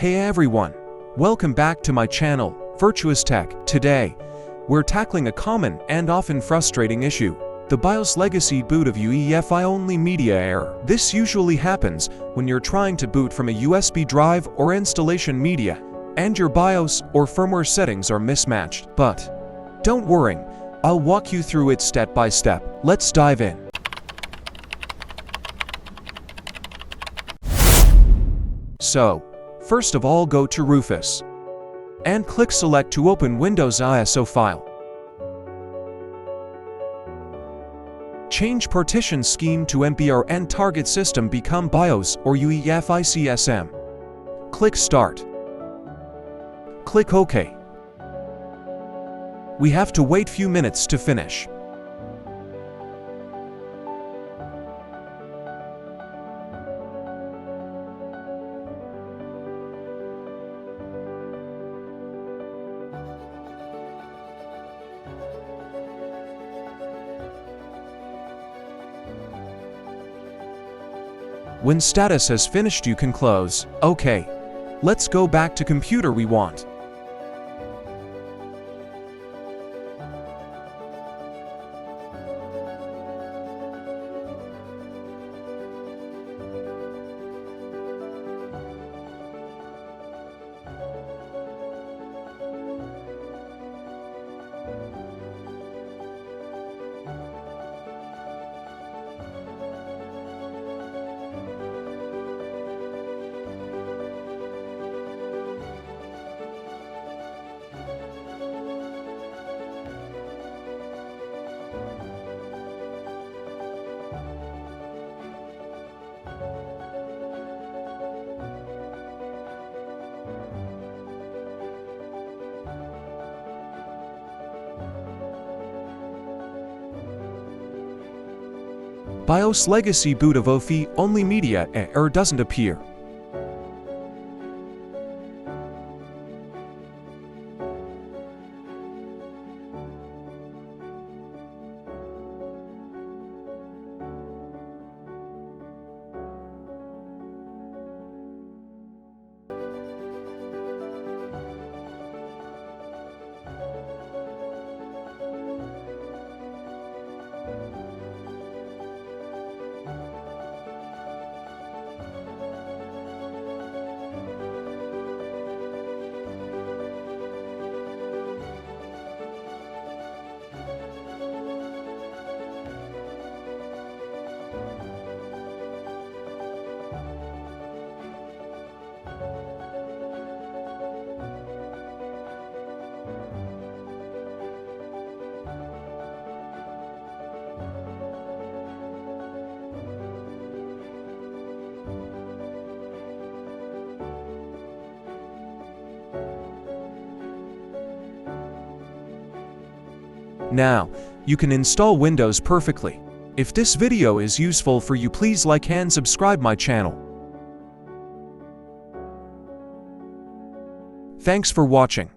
Hey everyone! Welcome back to my channel, Virtuous Tech. Today, we're tackling a common and often frustrating issue: the BIOS legacy boot of UEFI-Only media error. This usually happens when you're trying to boot from a USB drive or installation media, and your BIOS or firmware settings are mismatched. But don't worry, I'll walk you through it step by step. Let's dive in. So, first of all, go to Rufus and click Select to open Windows ISO file. Change partition scheme to MBR and target system become BIOS or UEFI-CSM. Click Start. Click OK. We have to wait few minutes to finish. When status has finished, you can close. OK. Let's go back to computer we want. BIOS legacy boot of UEFI-Only media error doesn't appear. Now, you can install Windows perfectly. If this video is useful for you, please like and subscribe my channel. Thanks for watching.